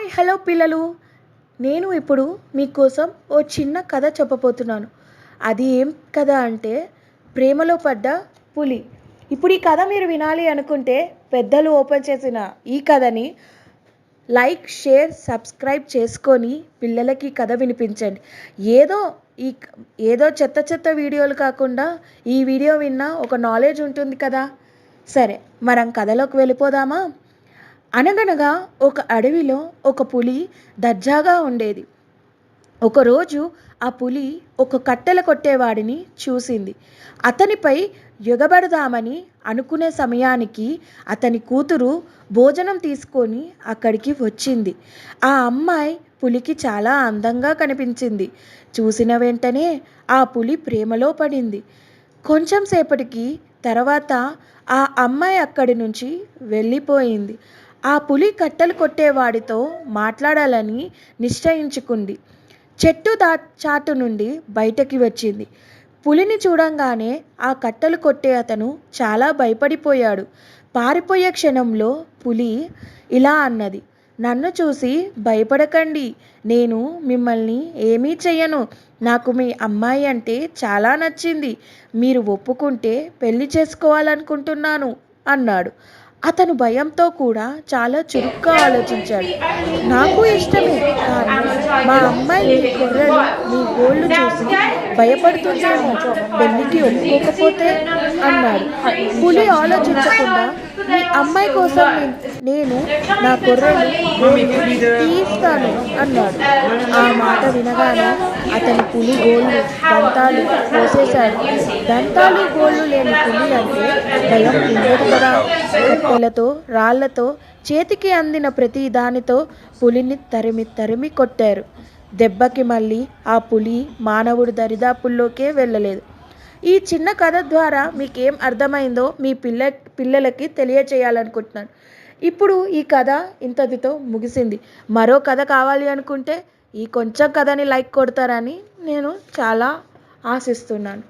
Hi hello పిల్లలు, నేను ఇప్పుడు మీకోసం ఓ చిన్న కథ చెప్పబోతున్నాను. అది ఏం కథ అంటే ప్రేమలో పడ్డ పులి. ఇప్పుడు ఈ కథ మీరు వినాలి అనుకుంటే పెద్దలు ఓపెన్ చేసిన ఈ కథని లైక్, షేర్, సబ్స్క్రైబ్ చేసుకొని పిల్లలకి కథ వినిపించండి. ఏదో ఈ ఏదో చెత్త చెత్త వీడియోలు కాకుండా ఈ వీడియో విన్నా ఒక నాలెడ్జ్ ఉంటుంది కదా. సరే, మనం కథలోకి వెళ్ళిపోదామా? అనగనగా ఒక అడవిలో ఒక పులి దర్జాగా ఉండేది. ఒకరోజు ఆ పులి ఒక కట్టెల కొట్టేవాడిని చూసింది. అతనిపై ఎగబడదామని అనుకునే సమయానికి అతని కూతురు భోజనం తీసుకొని అక్కడికి వచ్చింది. ఆ అమ్మాయి పులికి చాలా అందంగా కనిపించింది. చూసిన వెంటనే ఆ పులి ప్రేమలో పడింది. కొంచెం సేపటికి తర్వాత ఆ అమ్మాయి అక్కడి నుంచి వెళ్ళిపోయింది. ఆ పులి కట్టెలు కొట్టేవాడితో మాట్లాడాలని నిశ్చయించుకుంది. చెట్టు చాటు నుండి బయటకి వచ్చింది. పులిని చూడంగానే ఆ కట్టెలు కొట్టే అతను చాలా భయపడిపోయాడు. పారిపోయే క్షణంలో పులి ఇలా అన్నది, నన్ను చూసి భయపడకండి, నేను మిమ్మల్ని ఏమీ చెయ్యను. నాకు మీ అమ్మాయి అంటే చాలా నచ్చింది. మీరు ఒప్పుకుంటే పెళ్లి చేసుకోవాలనుకుంటున్నాను అన్నాడు. అతను భయంతో కూడా చాలా చురుగ్గా ఆలోచించాడు. నాకు ఇష్టమే, కానీ మా అమ్మాయి మీ కుర్రలు మీ గోళ్ళు చూసి భయపడుతుందేమో, పెళ్లికి ఒప్పుకోకపోతే అన్నాడు. పులి ఆలోచించకుండా మీ అమ్మాయి కోసం నేను నా కుర్రలు గోళ్ళు తీయిస్తాను అన్నాడు. ఆ మాట వినగానే అతని పులి గోళ్ళు దంతాలు కోసేశాడు. దంతాలు గోళ్ళు లేని పులి అంటే భయం ఉండదు కదా. కట్టెలతో రాళ్లతో చేతికి అందిన ప్రతి దానితో పులిని తరిమి తరిమి కొట్టారు. దెబ్బకి మళ్ళీ ఆ పులి మానవుడు దరిదాపుల్లోకే వెళ్ళలేదు. ఈ చిన్న కథ ద్వారా మీకేం అర్థమైందో మీ పిల్లలకి తెలియచేయాలనుకుంటున్నాను. ఇప్పుడు ఈ కథ ఇంతటితో ముగిసింది. మరో కథ కావాలి అనుకుంటే ఈ కొంచెం కథని లైక్ కొడతారని నేను చాలా ఆశిస్తున్నాను.